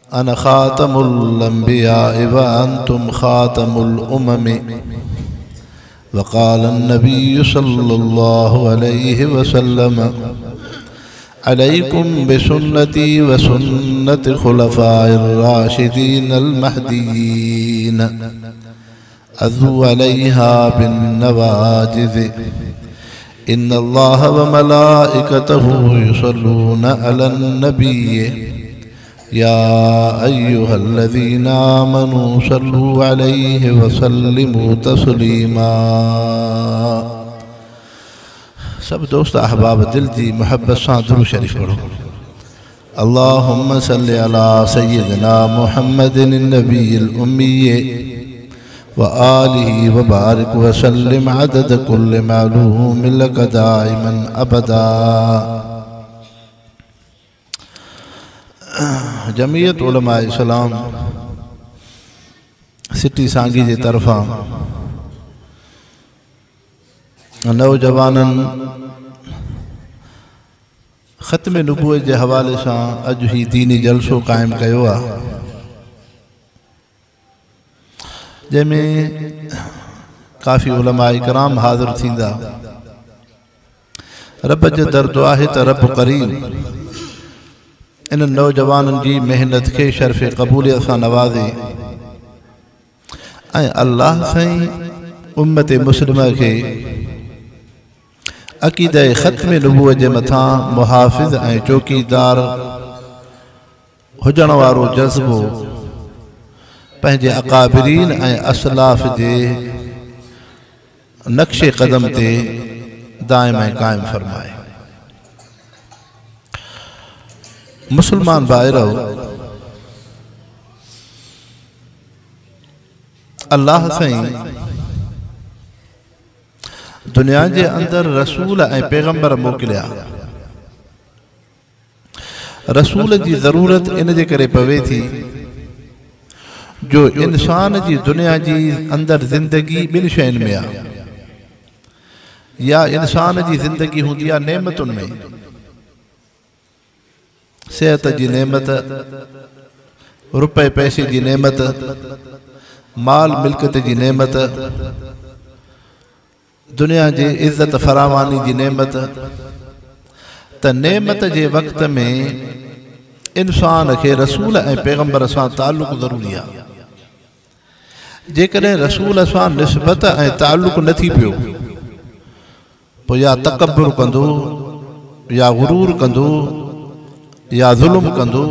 अना खातमुल अंबिया व अंतुम खातमुल उमम वक़ाल नबी सल्लल्लाहु अलैहि वसल्लम अलैकुम बिसुन्नती व सुन्नति खुलफाइर राशिदीन अल महदीयीन अज़ू अलैहा बिन नवाजिज़ इन्नल्लाह व मलाइकतहु युसल्लूना अलन नबिय्य या अय्युहल्लज़ीना आमनू सल्लू अलैहि व सल्लिमू तस्लीमा। सब दोस्त अहबाब दिल जी मोहब्बत सां दुरूद शरीफ पढ़ो। अल्लाहुम्मा सल्लि अला सय्यिदिना मुहम्मदिन नबिय्यिल उम्मिय्य व आलिहि व बारिक व सल्लिम अदद कुल्लि मालूमिन लक दाइमन अबदा। जमीयत उलमा इस्लाम सिटी सांगी जी तरफा नौजवानन ख़त्म नबूवत के हवाले से अज ही दीनी जलसो कायम कयो आ, जैमें काफ़ी उलमा इकराम हाज़िर थींदा। रब जो दर्दो आहे त रब करीम इन नौजवानन की मेहनत के शर्फ़ क़बूलियत से नवाज़े ऐं अल्लाह साईं उम्मत मुस्लिमा के अक़ीदा ख़त्म नबूवत के मथा मुहाफ़िज़ ऐं चौकीदार हुजण वारो जज़्बो पंहिंजे अकाबिरीन ऐं असलाफ़ के नक्शे कदम ते दाइम ऐं कायम फरमाए। मुसलमान भाइरो, अल्लाह साईं दुनिया के अंदर रसूल ऐं पैगंबर मोकिलिया। रसूल की ज़रूरत इन जे करे पवे थी जो इंसान की दुनिया की अंदर ज़िंदगी बिन शयुनि में आ, या इंसान की ज़िंदगी होंदी आहे नेमतुनि में। सेहत की नेमत, रुपए पैसे की नेमत, माल मिल्कत की नेमत, दुनिया की इज्जत फरावानी की नेमत। त नेमत के वक्त में इंसान के रसूल ऐं पैगंबर से ताल्लुक़ ज़रूरी आहे। जेकॾहिं रसूल सां निस्बत ऐं ताल्लुक़ न थी पियो पोइ या तकब्बुर कंदो, या गुरूर कंदो, या ज़ुल्म कंदो,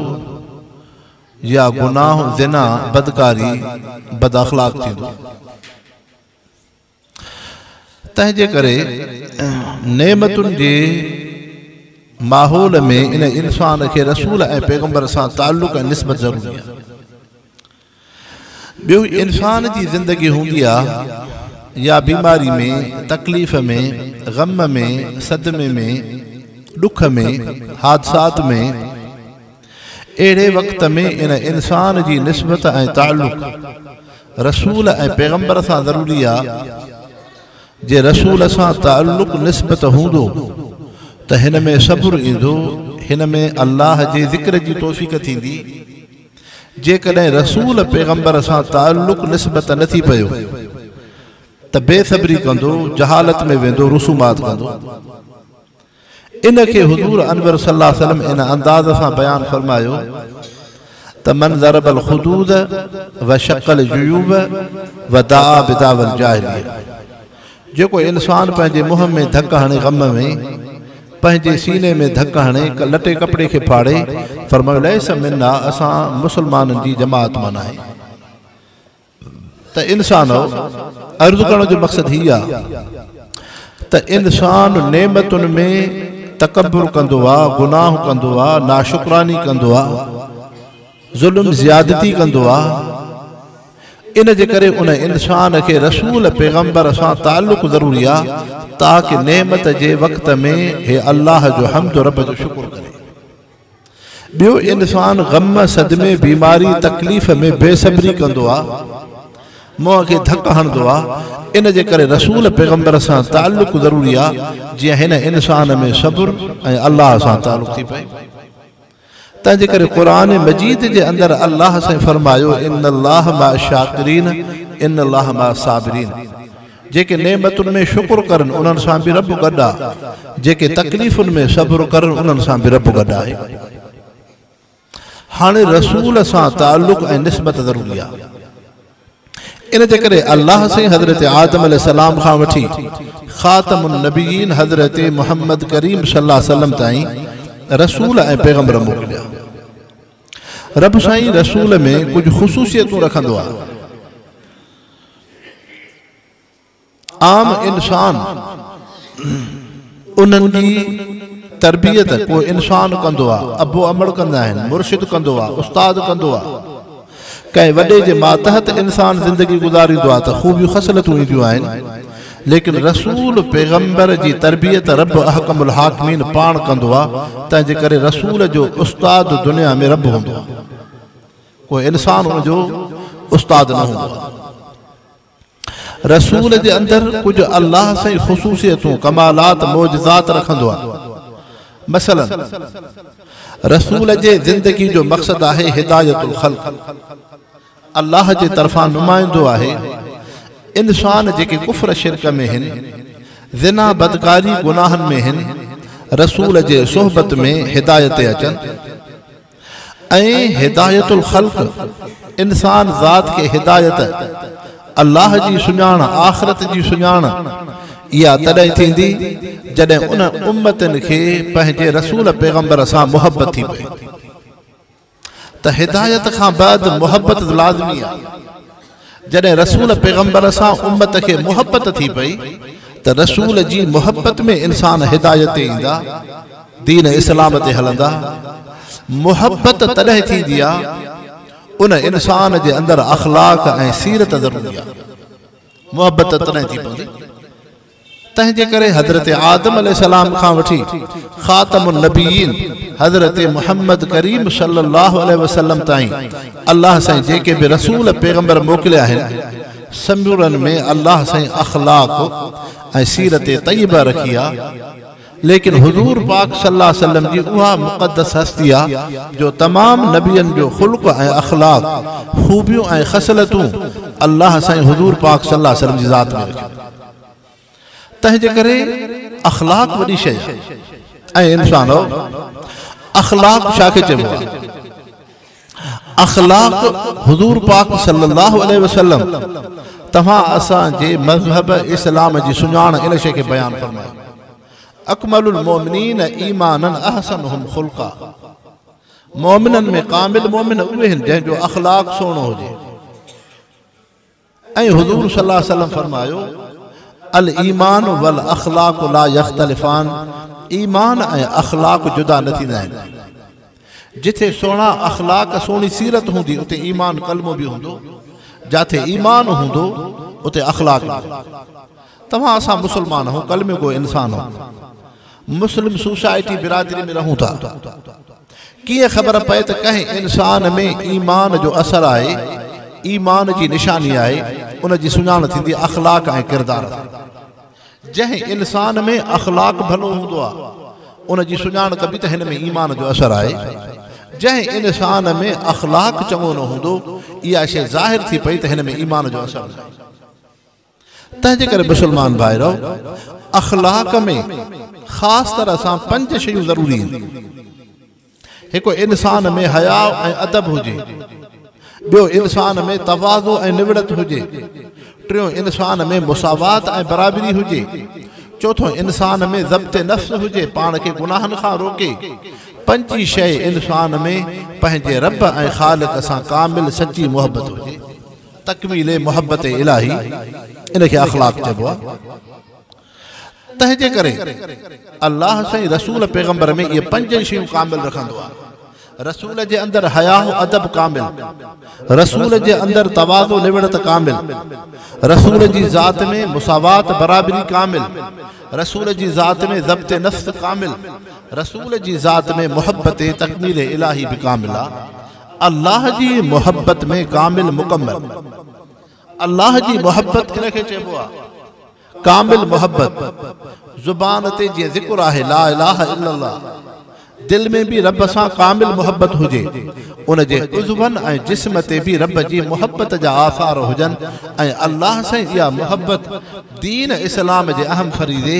या गुनाह ज़िना बदकारी बद अखलाक थींदो। तंहिंजे करे नेमतुनि जे माहौल में इन इंसान के रसूल ऐं पैगंबर से ताल्लुक़ ऐं निस्बत ज़रूरी आहे। ॿियो इंसान की ज़िंदगी होंदी आहे या बीमारी में, तकलीफ़ में, गम में, सदमे में, दुख में, हादसात में, अड़े वक्त में इन इंसान की निस्बत ऐं ताल्लुक़ रसूल ऐं पैगंबर से ज़रूरी आहे। जे रसूल से ताल्लुक़ निस्बत हूंदो त हिन में सब्र ईंदो, हिन में अल्लाह के ज़िक्र की तौफ़ीक़ थींदी। जेकॾहिं रसूल पैगंबर से ताल्लुक़ निस्बत न थी पियो त बेसब्री कंदो, जहालत में वेंदो, रुसूमात कंदो। इन के हुजूर अनवर सल्लल्लाहु अलैहि वसल्लम इन अंदाज़ से बयान फरमायो त मन ज़रबल खुदूद व शक्कल जुयूब व दाआ बिदावल जाहिलिया। जो कोई इंसान पंहिंजे मुँह में धक हणे, गम में पंहिंजे सीने में धक हणे, लटे कपड़े के फाड़े, फरमायो लैस मिन्ना, असां मुसलमाननि जी जमात माना है। त इंसान अर्ज़ करण जो मक़सद ही आहे त इंसान नेमतुनि में तकब्बुर कंदो आहे, गुनाह कंदो आहे, नाशुक्रानी कंदो आहे, ज़ुल्म ज़्यादती कंदो आहे। इन जे करे उन इंसान के रसूल पैगंबर से ताल्लुक़ ज़रूरी आहे ताकि नेमत के वक्त में हे अल्लाह जो हम्द रब जो शुक्र करे। ॿियो इंसान गम, सदमे, बीमारी, तकलीफ़ में बेसब्री कंदो आहे, मुँह के धक हणंदो आहे। इन जे करे रसूल पैगंबर से ताल्लुक़ ज़रूरी आहे जीअं हिन इंसान में सब्र ऐं अल्लाह से ताल्लुक़ थी पए। तंहिंजे करे क़ुरान मजीद जे अंदरि अल्लाह साईं फरमायो इन्नल्लाह मा शाकिरीन इन्नल्लाह मा साबिरीन। जेके नेमतुनि में शुक्र करनि उन्हनि सां बि रब गॾु आहे, जेके तकलीफ़ुनि में सब्र करनि उन्हनि सां बि रब गॾु आहे। हाणे रसूल सां ताल्लुक़ ऐं निस्बत ज़रूरी आहे। इन जे करे अल्लाह साईं हज़रत आदम अलैहिस्सलाम खां वठी ख़ातमुन नबीयीन हज़रत मुहम्मद करीम सल्लल्लाहु अलैहि वसल्लम ताईं रसूल ऐं पैगंबर मोकिलिया। रब साईं रसूल में कुछ ख़ुसूसियतूं रखंदो आहे। आम इंसान उन्हनि जी तरबियत को इंसान कंदो आहे, अबो अमड़ कंदा आहिनि, मुर्शिद कंदो आहे, उस्ताद कंदो आहे। कंहिं वॾे जे मातहत इंसान ज़िंदगी गुज़ारींदो आहे त ख़ूबियूं ख़सलतूं ईंदियूं आहिनि, लेकिन रसूल पैगंबर जी तरबियत रब अहकमुल हाकिमीन पाण कंदो आहे। तंहिंजे करे रसूल जो उस्ताद दुनिया में रब हूंदो आहे, कोई इंसान उनजो उस्ताद न हूंदो आहे। रसूल जे अंदरि कुछ अल्लाह साईं ख़ुसूसियतूं कमालात मौजज़ात रखंदो आहे। मसलन रसूल जे ज़िंदगी जो मक़सद आहे हिदायतुल ख़ल्क़, अल्लाह जे तरफ़ां नुमाइंदो आहे। इंसान जेके कुफ्र शिरक में हिन, ज़िना बदकारी गुनाहनि में हिन, रसूल जे सोहबत में हिदायत अचनि। ऐं हिदायतुल ख़ल्क़ इंसान ज़ात खे हिदायत अल्लाह जी सुञाण आख़िरत जी सुञाण इहा तॾहिं थींदी जॾहिं उन उम्मतनि खे पंहिंजे रसूल पैगंबर सां मुहबत थी पई। त हिदायत खां बाद मुहबत लाज़मी आहे। जॾहिं रसूल पैगंबर सां उम्मत खे मुहबत थी पई त रसूल जी मुहबत में इंसान हिदायत ते ईंदा, दीन इस्लाम ते हलंदा। मुहबत तॾहिं थींदी आहे उन इंसान जे अंदरि अख़लाक ऐं सीरत ज़रूरी आहे। मुहबत तॾहिं थी पवंदी। तंहिंजे करे हज़रत आदम अलैहिस्सलाम खां वठी ख़ातमुन नबीयीन हज़रत मुहम्मद करीम सल्लल्लाहु अलैहि वसल्लम ताईं अल्लाह साईं जेके बि रसूल पैगंबर मोकिलिया आहिनि, समूरनि में अल्लाह साईं अख़लाक ऐं सीरत तय्यबा रखी आहे। लेकिन हुजूर पाक सल्लल्लाहु अलैहि वसल्लम जी उहा मुक़द्दस हस्ती आहे जो तमाम नबियनि जो ख़ुल्क़ ऐं अख़लाक ख़ूबियूं ऐं ख़सलतूं अल्लाह साईं हुजूर पाक सल्लल्लाहु अलैहि वसल्लम जी ज़ात में रखियूं। तंहिंजे करे अख़लाक वॾी शइ आहे। ऐं इंसान अख़लाक छा खे चइबो आहे? अख़लाक हुजूर पाक सल्लल्लाहु अलैहि वसल्लम तव्हां असांजे मज़हब इस्लाम जी सुञाण इन शइ खे बयानु फरमायो। अकमलुल मोमिनीन ईमानन अहसनुहुम खुल्क़ा। मोमिननि में कामिल मोमिन उहे आहिनि जंहिंजो अख़लाक सुहिणो हुजे। ऐं हुजूर सल्लल्लाहु अलैहि वसल्लम फरमायो अल ईमान वल अख़लाक ला यख्तलिफ़ान। ईमान ऐं अख़लाक जुदा न थींदा आहिनि। जिथे सुहिणा अख़लाक सुहिणी सीरत हूंदी उते ईमान कलमो बि हूंदो, जिथे ईमान हूंदो उते अख़लाक हूंदो। तव्हां असां मुस्लमान हो, कलमे को इंसान हो, मुस्लिम सोसाइटी बिरादरी में रहूं था। कीअं ख़बर पए त कंहिं इंसान में ईमान जो असर आहे, ईमान जी निशानी आहे, उन जी सुञाण थींदी अख़लाक ऐं किरदार। जंहिं इंसान में अख़लाक भलो हूंदो आहे उन जी सुञाण कबी त हिन में ईमान जो असर आहे। जंहिं इंसान में अख़लाक चङो न हूंदो इहा शइ ज़ाहिर थी पई त हिन में ईमान जो असर आहे। तंहिंजे करे मुस्लमान भाइरो अख़लाक में ख़ासि तरह सां 5 शयूं ज़रूरी आहिनि। हिकु इंसान में हया ऐं अदब हुजे, ॿियो इंसान में तवाज़ो ऐं निवड़त हुजे, टियों इंसान में मुसावात ऐं बराबरी हुजे, चौथों इंसान में ज़ब्त नफ़्स हुजे, पाण खे गुनाहनि खां रोके। 5 शइ इंसान में पंहिंजे रब ऐं ख़ालिक सां कामिल सची मुहबत हुजे, तकमील मुहबत इलाही, इन खे अख़लाक चइबो आहे। तंहिंजे करे अल्लाह साईं रसूल पैगंबर में इहे 5 शयूं कामिल रखंदो आहे। रसूल जे अंदरि हया अदब कामिल, रसूल जे अंदरि तवाज़ो निवड़त कामिल, रसूल जी ज़ात में मुसावात बराबरी कामिल, रसूल जी ज़ात में ज़ब्त नफ्स कामिल, रसूल जी ज़ात में मुहब्बत तकमील इलाही भी कामिल आहे। अल्लाह जी मुहब्बत में कामिल मुकम्मल। अल्लाह जी मुहब्बत इन खे चइबो आहे कामिल मुहब्बत। ज़ुबान ते जीअं ज़िक्र आहे ला इलाहा इल्लल्लाह, दिल में भी रब सां कामिल मोहब्बत हुजे, उन जे उज़वन ऐं जिस्म ते भी रब जी मोहब्बत जा आसार हुजन ऐं अल्लाह से इहा मोहब्बत दीन इस्लाम जे अहम फरीज़े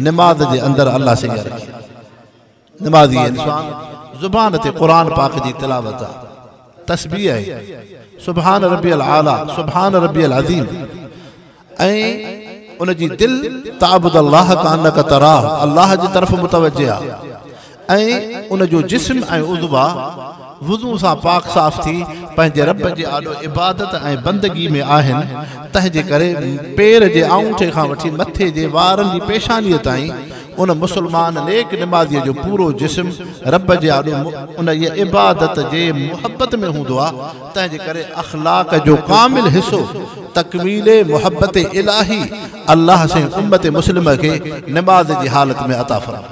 नमाज जे अंदर अल्लाह से रखी। नमाज़ी इंसान ज़ुबान ते क़ुरान पाक जी तिलावत आहे, तस्बीह आहे, सुभान रब्बियल आला, सुभान रब्बियल अज़ीम, ऐं उन जी दिल ताबुद अल्लाह का अन्नका तराह, अल्लाह जी तरफ़ मुतवज्जिह आहे, ऐं उन जो जिस्म ऐं उज़वा वुज़ू सां पाक साफ़ थी पंहिंजे रब जे आॾो इबादत ऐं बंदगी में आहिनि। तंहिंजे करे पेर जे आंगूठे खां वठी मथे जे वारनि जी पेशानीअ ताईं उन मुसलमान नेक निमाज़ीअ जो पूरो जिस्म रब जे आॾो उन ये इबादत जे मोहब्बत में हूंदो आहे। तंहिंजे करे अख़लाक जो कामिल हिस्सो तकमीले मोहब्बत इलाही अल्लाह से उम्मत मुस्लिम के नमाज जी हालत में अता फरमा।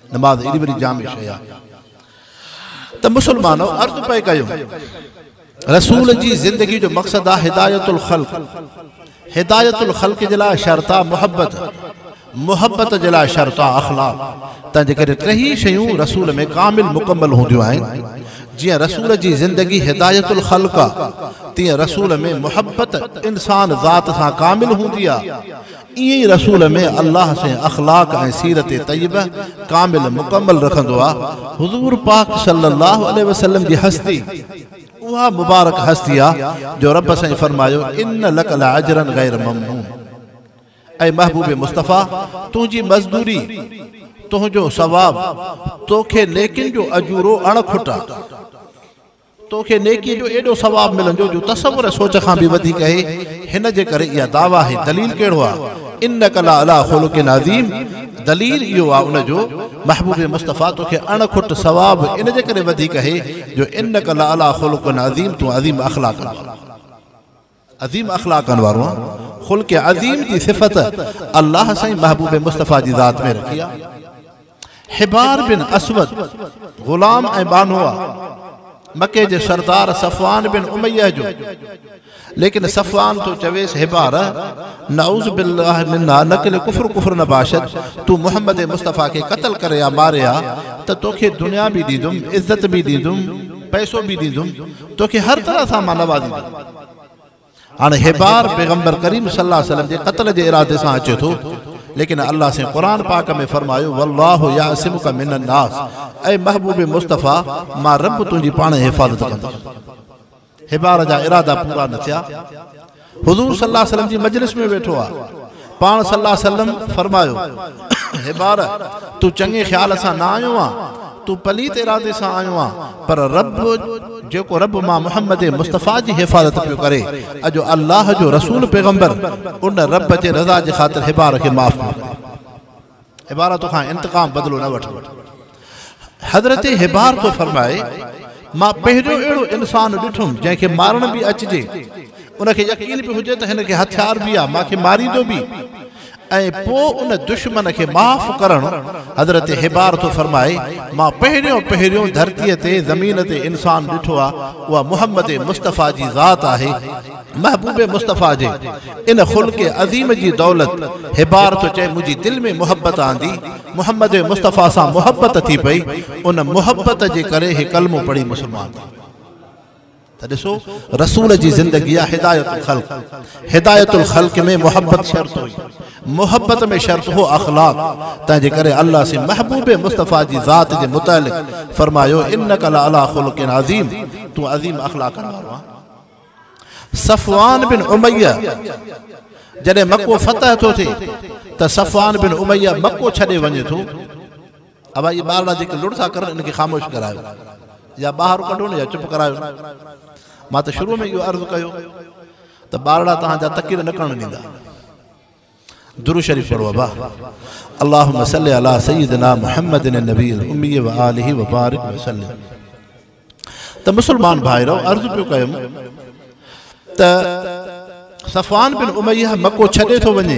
नमाज एॾी वॾी जाम शइ आहे त मुसलमानो अर्ज़ पे कयो, रसूल जी ज़िंदगी जो मक़सद आहे हिदायतुल ख़ल्क़। हिदायतुल ख़ल्क़ जे लाइ शर्त आहे मोहब्बत, मोहब्बत जे लाइ शर्त आहे अख़लाक। तंहिंजे करे टही शयूं रसूल में कामिल मुकम्मल हूंदियूं आहिनि। जियां रसूल जी ज़िंदगी हिदायतुल ख़ल्क़ आहे, तीअं रसूल में मोहब्बत इंसान ज़ात सां कामिल हूंदी आहे। ईअं ई रसूल में अल्लाह से अख़लाक ऐं सीरत तय्यबा कामिल मुकम्मल रखंदो आहे। हुज़ूर पाक सल्लल्लाहु अलैहि वसल्लम जी हस्ती उहा मुबारक हस्ती आहे जो रब साईं फरमायो, इन्न लक लअजरन गैर ममनून। ऐं महबूब मुस्तफ़ा, तुंहिंजी मज़दूरी, तुंहिंजो सवाब, तोखे नेकिन जो अजूरो अणखुट आहे। तोखे नेकी जो एॾो सवाब मिलंदो जो तसव्वुर सोच खां बि वधीक आहे। हिन जे करे इहा दावा आहे। दलील कहिड़ो आहे? इन्नका लअला ख़ुलुक़िन अज़ीम। दलील इहो आहे उन जो महबूब मुस्तफ़ा तोखे अणखुट सवाब इन जे करे वधीक आहे जो इन्नका लअला ख़ुलुक़िन अज़ीम, तूं अज़ीम अख़लाक़ अज़ीम अख़लाक़नि वारो आहे। ख़ुल्क़ अज़ीम जी सिफ़त अल्लाह साईं महबूब मुस्तफ़ा जी ज़ात में रखी आहे। हिबार बिन अस्वद ग़ुलाम ऐं बानो आहे मके जे सरदार सफ़वान बिन उमैया जो, लेकिन सफ़वान तो चवेस हिबार नऊज़ बिल्लाह मिन्ना नकल कुफ्र कुफ्र नबाशत, तू मोहम्मद मुस्तफ़ा के कत्ल करे या मारे आ त तोखे दुनिया भी दीदुम, इज्जत भी दीदुम, पैसो भी दीदुम, तोखे हर तरह सां मां नवाज़ींदुमि। हाणे हिबार पैगंबर करीम सल्लल्लाहु अलैहि वसल्लम जे कत्ल जे इरादे सां अचे थो, लेकिन अल्लाह से कुरान पाक में फरमायो, वल्लाहु यासिमुका मिनन नास। ऐ महबूब मुस्तफ़ा, मां रब तुंहिंजी पाण हिफ़ाज़त कंदुसि। हिबार जा इरादा पूरा न थिया। हुज़ूर सल्लल्लाहु अलैहि वसल्लम जी मजलिस में वेठो आहे। पाण सल्लल्लाहु अलैहि वसल्लम फरमायो, हिबार तू चङे ख़्याल सां न आयो आहे, तू पलीत इरादे सां आयो आहे, पर रब जेको रब मां मोहम्मद मुस्तफ़ा जी हिफ़ाज़त पियो करे, अॼु अल्लाह जो रसूल पैगंबर उन रब जे रज़ा जे ख़ातिर हिबार खे माफ़ पियो करे। हिबार तोखां इंतकाम बदिलो न वठ। हज़रत हिबार तो फरमाए, मां पहिरियों अहिड़ो इंसान ॾिठुमि जंहिंखे मारण बि अचिजे, उनखे यकीन बि हुजे त हिन खे हथियार बि आहे, मूंखे मारींदो बि, ऐं पोइ उन दुश्मन खे माफ़ करणु। हज़रत हिबार तो फरमाए, मां पहिरियों पहिरियों धरतीअ ते ज़मीन ते इंसान ॾिठो आहे, उहा मोहम्मद मुस्तफ़ा जी ज़ात आहे। महबूब मुस्तफ़ा जे इन ख़ुल्क़ अज़ीम जी दौलत हिबार तो चए, मुंहिंजी दिल में मोहब्बत आंदी, मोहम्मद मुस्तफ़ा सां मोहब्बत थी पई, उन मोहब्बत जे करे हे कलमो पढ़ी मुसलमान थी। त ॾिसो, रसूल जी ज़िंदगी आहे हिदायतुल ख़ल्क़। हिदायतुल ख़ल्क़ में मोहब्बत शर्त हुई, मोहब्बत में शर्त हो अख़लाक। तंहिंजे करे अल्लाह से महबूब मुस्तफ़ा जी ज़ात जे मुतालिक़ फरमायो, इन्नका लअला ख़ुलुक़िन अज़ीम, तू अज़ीम अख़लाक़नि वारो आहे। सफ़वान बिन उमैया जॾहिं मक्को फ़तह थो थिए त सफ़वान बिन उमैया मक्को छॾे वञे थो। अब ये ॿारड़ा जेके लुड़ था करनि इनखे ख़ामोश करायो, या ॿाहिरि कढो न या चुप करायो। मां त शुरू में इहो अर्ज़ु कयो त ॿारड़ा तव्हांजा तकीर न करणु ॾींदा। दुरूद शरीफ़ पढ़ो अबा। अल्लाहुम्मा सल्लि अला सय्यिदिना मुहम्मदिन नबील उम्मी व आलिहि व बारिक व सल्लिम। त मुसलमान भाइरो अर्ज़ु पियो कयुमि त सफ़वान बिन उमैया मक्को छॾे थो वञे।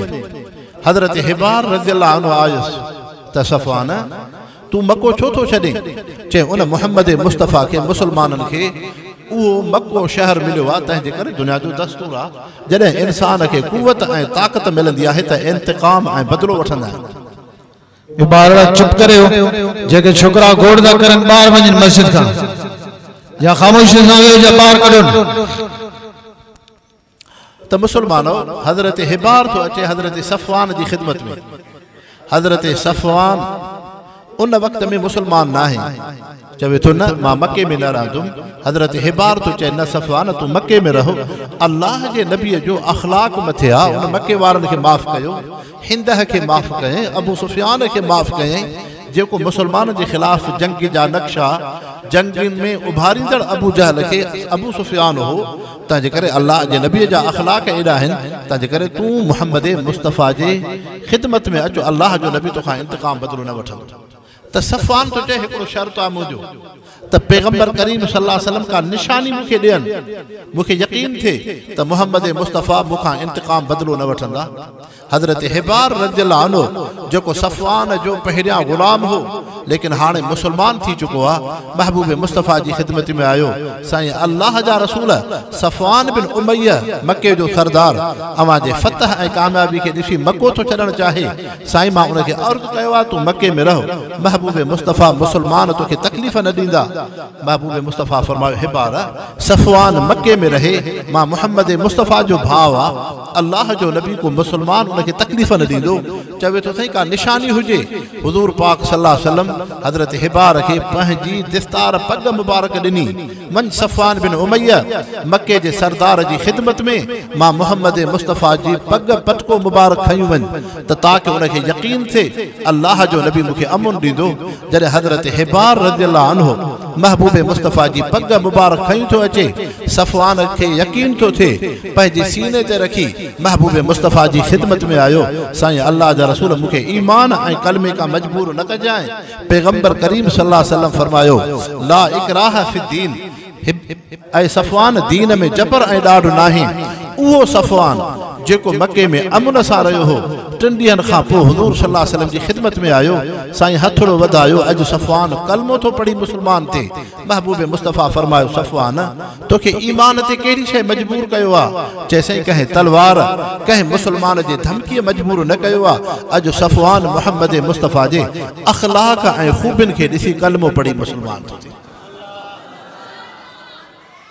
हज़रत हिबार रज़ियल्लाहु अन्हु आयुसि त सफ़वान तू मक्को छो थो छॾे? चए, उन मोहम्मद मुस्तफ़ा के मुसलमाननि खे उहो मक्को शहर मिलियो आहे, तंहिंजे करे दुनिया जो दस्तूर आहे, जॾहिं इंसान खे कुवत ऐं ताक़त मिलंदी आहे त इंतकाम ऐं बदिलो वठंदा आहिनि। बार चुप करियो जेके छोकरा गोड़ था करन बाहर वञन मस्जिद खां या खामोशी सां वेहो या बाहर कढन त मुसलमानो हज़रत हिबार तो अचे हज़रत सफ़वान जी खिदमत में। हज़रत सफ़वान उन वक्त में मुसलमान ना है, चवे तो न मां मक्के में न रहंदुम। हज़रत हिबार तो चए न सफ़वान तू मक्के में रहो, अल्लाह जे नबी जो अखलाक मथे आ उन मक्के वारन के माफ़ कयो, हिंदह के माफ़ कयईं, अबू सुफियान के माफ़ कयईं जेको मुसलमान के खिलाफ जंग जा नक्शा जंग में उभारींदड़ अबू जहल के अबू सुफियान हो। तंहिंजे करे अल्लाह जे नबी जा अखलाक एड़ा आहिनि, तंहिंजे करे तू मुहम्मद मुस्तफ़ा जे खिदमत में अचो, अल्लाह जो नबी तोखां इंतकाम बदलो न वठंदो। त सफ़वान तो चए हिकिड़ो शर्त आहे मुंहिंजो त पैगंबर करीम सल्लल्लाहु अलैहि वसल्लम का निशानी मूंखे ॾियनि, मूंखे यकीन थिए त मुहम्मद मुस्तफ़ा मूंखां इंतकाम बदलो न वठंदा। हज़रत हिबार रज़ियल्लाहु अन्हु जेको सफ़वान जो पहिरियां ग़ुलाम हो लेकिन हाणे मुसलमान थी चुको आहे, महबूब मुस्तफ़ा जी खिदमत में आयो। साईं अल्लाह जा रसूल सफ़वान बिन उमैया मक्के जो सरदार अवां जे फतह ऐं कामयाबी खे ॾिसी मक्को थो छॾणु चाहे, साईं मां उनखे अर्ज़ कयो आहे तू मक्के में रहो, महबूब मुस्तफ़ा मुसलमान तोखे तकलीफ़ न ॾींदा। महबूब मुस्तफ़ा फरमायो हिबार सफ़वान मक्के में रहे, मां मुहम्मद मुस्तफ़ा जो भाव आहे, अल्लाह जो नबी को मुसलमान उनखे तकलीफ़ न ॾींदो। चवे तो साईं का निशानी हुजे, हुज़ूर पाक सल्लल्लाहु अलैहि वसल्लम हज़रत हिबार खे पंहिंजी दिस्तार पग मुबारक ॾिनी। मन सफ़वान बिन उमैया मक्के जे सरदार जी खिदमत में मां मुहम्मद मुस्तफ़ा जी पग पटको मुबारक खयूं वञ त ताकि उनखे यकीन थिए अल्लाह जो नबी मूंखे अमुन ॾींदो। जॾहिं हज़रत हिबार रज़ियल्लाहु अन्हु महबूब मुस्तफ़ा जी पग मुबारक खयूं थो अचे, सफ़वान खे यकीन थो थिए, पंहिंजी सीने ते रखी महबूब मुस्तफ़ा जी खिदमत में आयो। साईं अल्लाह जा रसूल मूंखे ईमान ऐं कलमे का मजबूर न कजाएं। पैगंबर करीम सल्लल्लाहु अलैहि वसल्लम फरमायो ला इकराह फिद्दीन, ऐं सफ़वान दीन में जबर ऐं ॾाढो नाहे। उहो सफ़वान जेको मक्के में अमुन सां रहियो हो, 3 ॾींहंनि खां पोइ हुज़ूर सल्लल्लाहु अलैहि वसल्लम जी खिदमत में आयो। साईं हथड़ो वधायो, अॼु सफ़वान कलमो थो पढ़ी मुसलमान थे। महबूब मुस्तफ़ा फरमायो सफ़वान तोखे ईमान ते कहिड़ी शइ मजबूर कयो आहे? चइसई कंहिं तलवार कंहिं मुसलमान जे धमकीअ मजबूर न कयो आहे। अॼु सफ़वान मुहम्मद मुस्तफ़ा जे अखलाक ऐं ख़ूबियुनि खे ॾिसी कलमो पढ़ी मुसलमान थो थिए।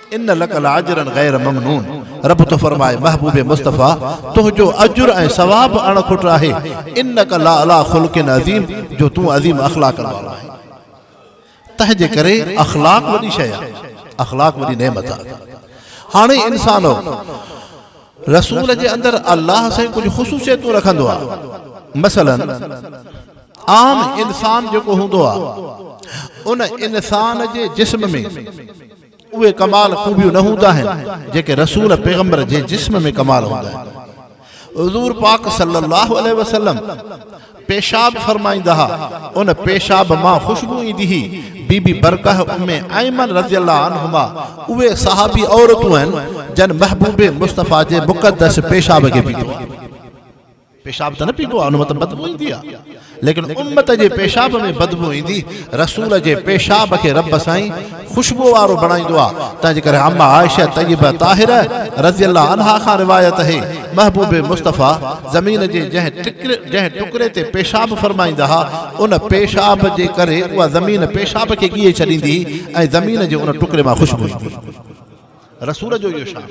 इन लकल अजरन गैर ममनून, रब तो फरमाए महबूब मुस्तफ़ा तुझो अजुर ऐं सवाब अणखुट आहे। इन्नक ला अला खुल्किन अज़ीम, जो तू अज़ीम अखलाक वाला आहे। तंहिंजे करे अखलाक वॾी शइ आहे, अखलाक वॾी नेमत आहे। हाणे इंसानो रसूल जे अंदरि अल्लाह सां कुझु ख़ुसूसियतूं रखंदो आहे। मसलन आम इंसान जेको हूंदो आहे उन इंसान जे जिस्म में उहे कमाल खूबियूं न हूंदा आहिनि जेके रसूल पैगंबर जे जिस्म में कमाल हूंदा आहिनि। हुज़ूर पाक सल्लल्लाहु अलैहि वसल्लम पेशाब फरमाईंदा हुआ, उन पेशाब मां खुशबू ईंदी हुई। बीबी बरकह उम्मे ऐमन रज़ियल्लाहु अन्हुमा उहे सहाबी औरतूं आहिनि जन महबूब मुस्तफ़ा जे मुक़द्दस पेशाब खे पीतो। पेशाब त न पीतो आहे, उन में त बदबू ईंदी आहे, लेकिन उम्मत जे पेशाब में बदबू ईंदी। रसूल जे पेशाब खे रब साईं खुशबू वारो बणाईंदो आहे। तंहिंजे करे अम्मा आयशा तय्यबा ताहिरा रज़ियल्लाहु अन्हा खां रिवायत है महबूब मुस्तफ़ा ज़मीन जे जंहिं टुकड़े ते पेशाब फरमाईंदा हुआ, उन पेशाब जे करे उहा ज़मीन पेशाब खे ॻीए छॾींदी ऐं ज़मीन जे उन टुकड़े मां खुशबू ईंदी। रसूल जो इहो शान।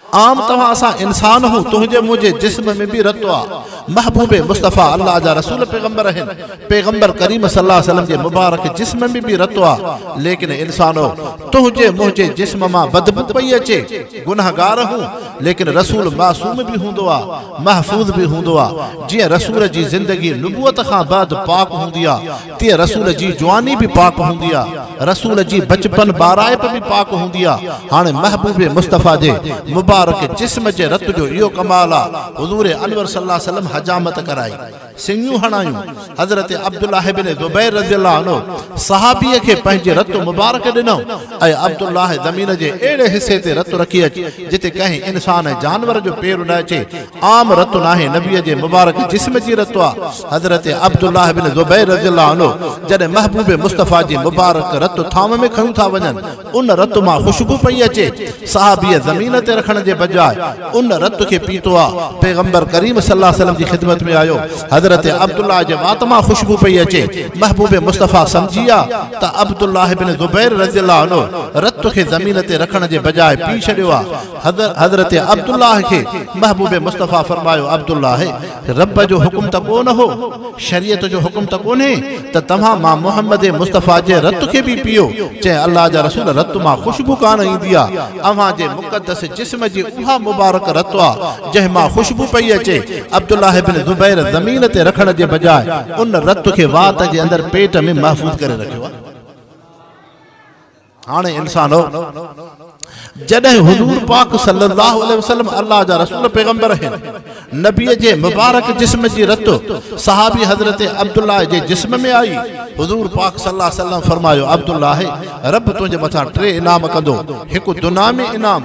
आम तव्हां असां इंसान हो, तुंहिंजे मुंहिंजे जिस्म में भी रतो आहे। महबूब मुस्तफ़ा अल्लाह जा रसूल पैगंबर आहिनि, पैगंबर करीम सल्लल्लाहु अलैहि वसल्लम जे मुबारक जिस्म में भी रतो आहे। लेकिन इंसानो तुंहिंजे मुंहिंजे जिस्म मां बदबू पई अचे, गुनाहगार हूं, लेकिन रसूल मासूम भी हूंदो आहे, महफूज़ भी हूंदो आहे। जीअं रसूल जी ज़िंदगी नुबुवत खां बाद पाक हूंदी आहे, तीअं रसूल जी जवानी भी पाक हूंदी आहे, रसूल जी बचपन बाराइप भी पाक हूंदी आहे। हाणे महबूब मुस्तफ़ा जे मुबारक जिस्म जे रत जो इहो कमाल आहे। हुज़ूर अनवर सल्लल्लाहु अलैहि वसल्लम हजामत कराई, सिंगियूं हणायूं। हज़रत अब्दुल्लाह बिन ज़ुबैर रज़ियल्लाहु अन्हु सहाबीअ खे पंहिंजे रत मुबारक ॾिनो ऐं अब्दुल्लाह ज़मीन जे अहिड़े हिसे ते रत रखी अचे जिते कंहिं इंसान ऐं जानवर जो पेर न अचे। आम रत नाहे, नबीअ जे मुबारक जिस्म जी रत आहे। हज़रत अब्दुल्लाह बिन ज़ुबैर रज़ियल्लाहु अन्हु जॾहिं महबूब मुस्तफ़ा जी मुबारक रत थाम में खयूं था वञनि, उन रत मां खुशबू पई अचे। सहाबीअ ज़मीन ते रखण जे बजाय उन रत के पीतो आ। पैगंबर करीम सल्लल्लाहु अलैहि वसल्लम की खिदमत में आयो। हज़रत हज़रत अब्दुल्लाह जे वात मां खुशबू पई अचे महबूब मुस्तफ़ा समझी विया त अब्दुल्लाह बिन ज़ुबैर रज़ियल्लाहु अन्हु रत खे ज़मीन ते रखण जे बजाय पी छॾियो आहे। हज़रत अब्दुल्लाह खे महबूब मुस्तफ़ा फरमायो अब्दुल्लाह रब जो हुकुम त कोन हो शरीयत जो हुकुम त कोन्हे त तव्हां मां मोहम्मद मुस्तफ़ा जे रत खे बि पियो। चए अल्लाह जा रसूल रत मां खुशबू कान ईंदी आहे अव्हां जे मुक़द्दस जिस्म जी उहा मुबारक रत आहे जंहिं मां खुशबू पई अचे। अब्दुल्लाह बिन ज़ुबैर ज़मीन ते रखण जे बजाय उन रत खे वात जे अंदरि पेट में महफ़ूज़ करे रखियो आहे। हाणे इंसान हो जॾहिं हुज़ूर पाक सल्लल्लाहु अलैहि वसल्लम अल्लाह जा रसूल पैगंबर आहिनि नबी जे मुबारक जिस्म जी रत सहाबी हज़रत अब्दुल्लाह जे जिस्म में आई। हुज़ूर पाक सल्लल्लाहु अलैहि वसल्लम फरमायो अब्दुल्लाह रब तुंहिंजे मथां 3 इनाम कंदो हिकु दुनिया में इनाम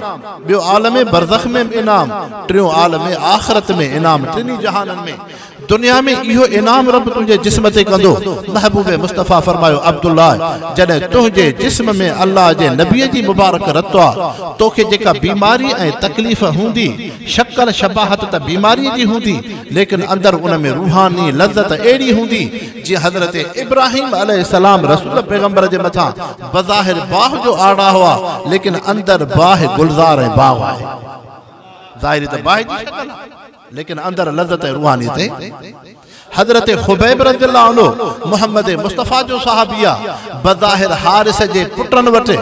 ॿियो आलम बरज़ख में इनाम टियों आलम आख़िरत में इनाम टिनी जहाननि में दुनिया में इहो इनाम रब तुंहिंजे जिस्म ते कंदो। महबूब मुस्तफ़ा फरमायो अब्दुल्लाह जॾहिं तुंहिंजे जिस्म में अल्लाह जे नबीअ जी मुबारक रत आहे तोखे जेका बीमारी ऐं तकलीफ़ हूंदी शक्ल शबाहत त बीमारी जी हूंदी लेकिन अंदरि उन में रूहानी लज़त अहिड़ी हूंदी जीअं हज़रत इब्राहिम अलैहिस्सलाम रसूल पैगंबर जे मथां बज़ाहिर बाह जो आड़ा हुआ लेकिन अंदरि बाह गुलज़ार ऐं बाग आहे ज़ाहिरी त बाह जी शक्ल आहे लेकिन अंदर लज़त रूहानी थे। हज़रत खुबैब रज़ियल्लाहु अन्हु मोहम्मद मुस्तफ़ा जो सहाबिया बज़ाहिर हारिस जे पुटनि वटि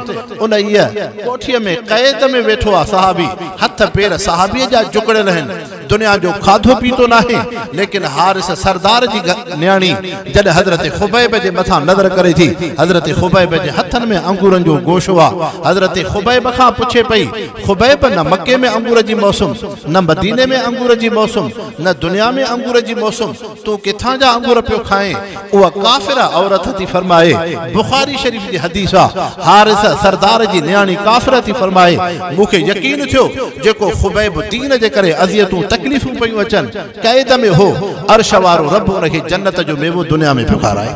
उन इहा कोठीअ में क़ैद में वेठो आहे। सहाबी हथ पेर सहाबीअ जा जुकड़ियल आहिनि दुनिया जो खाधो पीतो नाहे लेकिन हारिस सरदार जी न्याणी जॾहिं हज़रत खुबैब जे मथां नज़र करे थी हज़रत खुबैब जे हथनि में अंगूरनि जो गोशो आहे। हज़रत खुबैब खां पुछे पई खुबैब न मके में अंगूर जी मौसम न मदीने में अंगूर जी मौसम न दुनिया में अंगूर जी मौसम तूं किथां जा अंगूर पियो खाए। उहा काफ़िरा औरत थी फरमाए बुखारी शरीफ़ जी हदीस आहे हारिस सरदार जी न्याणी काफ़िरा थी फरमाए मूंखे यकीन थियो जेको खुबैब दीन जे करे अज़ियतूं तकलीफ़ूं पयूं अचनि क़ैद में हो अर्श वारो रब उनखे जन्नत जो मेवो दुनिया में पियो खाराए।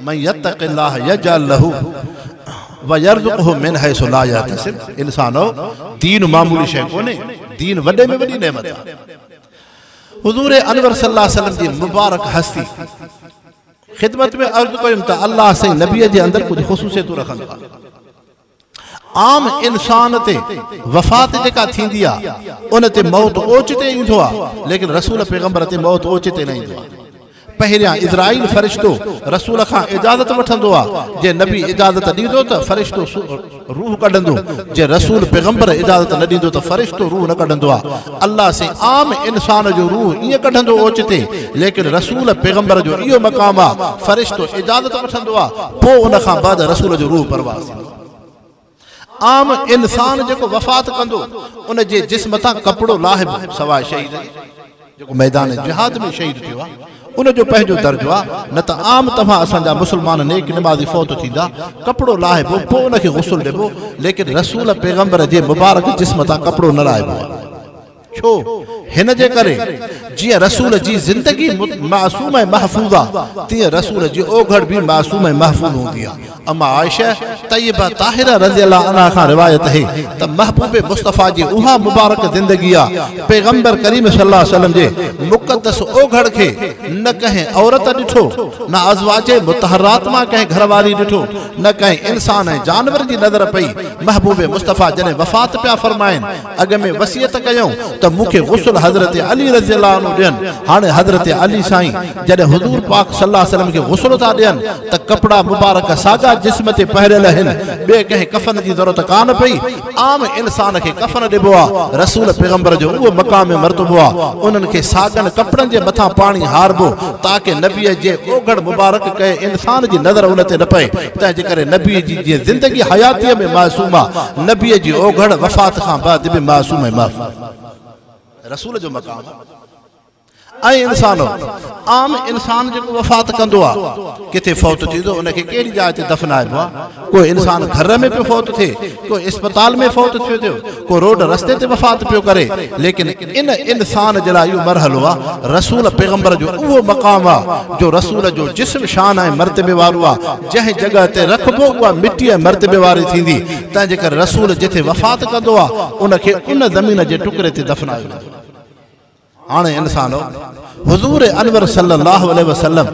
मन यत्तक़िल्लाह यजअल लहू व यरज़ुक़हु मिन हैसु ला यहतसिब। इंसानो दीन मामूली शइ कोन्हे दीन वॾे में वॾी नेमत आहे। हुज़ूर अनवर सल्लल्लाहु अलैहि वसल्लम जी मुबारक हस्ती ख़िदमत में अर्ज़ कयुमि त अल्लाह से नबीअ जे अंदरि कुझु ख़ुसूसियतूं रखंदो आहे। आम इंसान ते वफ़ात जेका थींदी आहे उन ते मौत ओचिते ईंदो आहे लेकिन रसूल पैगंबर ते मौत ओचिते न ईंदो आहे। पहिरियां इज़राइल फ़रिश्तो रसूल खां इजाज़त वठंदो आहे जे नबी इजाज़त ॾींदो त फ़रिश्तो रूह कढंदो जे रसूल पैगंबर इजाज़त न ॾींदो त फ़रिश्तो रूह न कढंदो आहे। अल्लाह से आम इंसान जो रूह ईअं कढंदो ओचिते लेकिन रसूल पैगंबर जो इहो मक़ाम आहे फ़रिश्तो इजाज़त वठंदो आहे पोइ उन खां बाद रसूल जो रूह परवाज़ थींदो। आम इंसान जेको वफ़ात कंदो उन जे जिस्म तां कपिड़ो लाहिबो सवाइ शहीद जेको मैदान जिहाद में शहीद थियो आहे उन जो पंहिंजो दर्जो आहे। न त आम तव्हां असांजा मुस्लमान नेक निमाज़ी फ़ौत थींदा कपिड़ो लाहिबो पोइ उनखे गुस्ल ॾिबो लेकिन रसूल पैगंबर जे मुबारक जिस्म तां कपिड़ो न लाहिबो आहे। छो हिन जे करे जीअं रसूल जी ज़िंदगी मासूम ऐं महफ़ूज़ आहे तीअं रसूल जी ओघड़ बि मासूम ऐं महफ़ूज़ हूंदी आहे। अम्मा आयशा तय्यबा ताहिरा रज़ियल्लाहु अन्हा खां रिवायत है त महबूब मुस्तफ़ा जी उहा मुबारक ज़िंदगी आहे पैगंबर करीम सल्लल्लाहु अलैहि वसल्लम जे मुक़द्दस ओघड़ खे न कंहिं औरत ॾिठो न अज़वाजे मुतहरात मां कंहिं घरवारी ॾिठो न कंहिं इंसान ऐं जानवर जी नज़र पई। महबूब मुस्तफ़ा जॾहिं वफ़ात पिया फरमाइनि अॻ में वसियत कयूं त मूंखे गुस्ल हज़रत अली रज़ियल्लाहु अन्हु ॾियनि। हाणे हज़रत अली साईं जॾहिं हुज़ूर पाक सल्लल्लाहु अलैहि वसल्लम खे गुस्ल था ॾियनि त कपिड़ा मुबारक साॻा जिस्म ते पहिरियल आहिनि ॿिए कंहिं कफ़न जी ज़रूरत कान पई। आम इंसान खे कफ़न ॾिबो आहे रसूल पैगंबर जो उहो मक़ाम मर्तबो आहे उन्हनि खे साॻनि कपिड़नि जे मथां पाणी हारबो ताकी नबीअ जे ओघड़ मुबारक कंहिं इंसान जी नज़र उन ते न पए। तंहिंजे करे नबीअ जी जीअं ज़िंदगी हयातीअ में मासूम आहे नबीअ जी ओघड़ वफ़ात खां बाद बि मासूम ऐं महफ़ूज़ रसूल जो मक़ाम ऐं इंसानो आम इंसान जेको वफ़ात कंदो आहे किथे फौत थींदो उनखे कहिड़ी जाइ ते दफ़नाइबो आहे। कोई इंसान घर में पियो फौत थिए कोई इस्पताल में फौत थियो को रोड रस्ते ते वफ़ात पियो करे लेकिन इन इंसान जे लाइ इहो मरहलो आहे रसूल पैगंबर जो उहो मक़ाम आहे जो रसूल जो जिस्म शान ऐं मर्तबे वारो आहे जंहिं जॻह ते रखबो उहा मिटी ऐं मर्तबे वारी थींदी। तंहिंजे करे रसूल जिथे वफ़ात कंदो आहे उनखे उन ज़मीन जे टुकड़े ते दफ़नायो वेंदो। हाणे इंसानो हुजूर अनवर सल्लल्लाहु अलैहि वसल्लम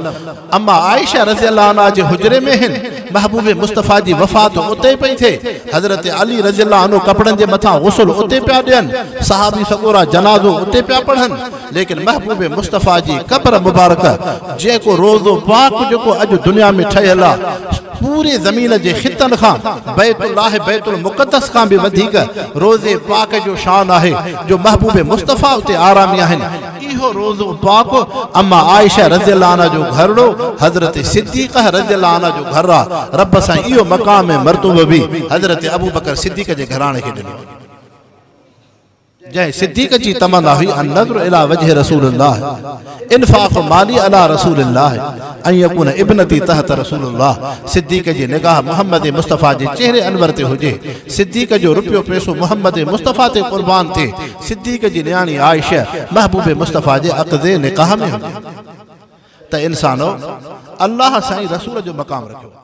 अम्मा आयशा रज़ी अल्लाह अन्हा जे हुजरे में हिन महबूब मुस्तफ़ा जी वफ़ात उते पई थे हज़रत अली रज़ी अल्लाह अन्हु कपड़न जे मथा गुस्ल उते पिया ॾियन सहाबी सगोरा जनाज़ो उते पिया पढ़न लेकिन महबूब मुस्तफ़ा जी कब्र मुबारक जेको रोज़ो पाक जेको अॼु दुनिया में ठहियल आहे पूरे ज़मीन जे खितन खां बैतुल्लाह बैतुल मुक़द्दस खां भी वधीक रोज़े पाक जो शान आहे जो महबूब मुस्तफ़ा उते आरामी आहिनि इहो रोज़ो पाक अम्मा आयशा रज़ी अल्लाह अन्हा जो घरड़ो हज़रत सिद्दीक़ रज़ी अल्लाह अन्हा जो घर आहे रब सां इहो मक़ाम ऐं मर्तबो बि हज़रत अबू बकर सिद्दीक़ जे घराणे खे ॾिनो जंहिं सिद्दीक़ जी तमन्ना हुई अन नज़र इला वजह रसूलुल्लाह इन्फाक़ माली अला रसूलुल्लाह अन यकून इब्नती तहत रसूलुल्लाह सिद्दीक़ जी निगाह मोहम्मद मुस्तफ़ा जे चेहरे अनवर ते हुजे सिद्दीक़ जो रुपयो पैसो मोहम्मद मुस्तफ़ा ते कुर्बान थे सिद्दीक़ जी न्याणी आयशा महबूब मुस्तफ़ा जे अक़दे निकाह में हुजे त इंसानो अल्लाह साईं रसूल जो मक़ाम रखियो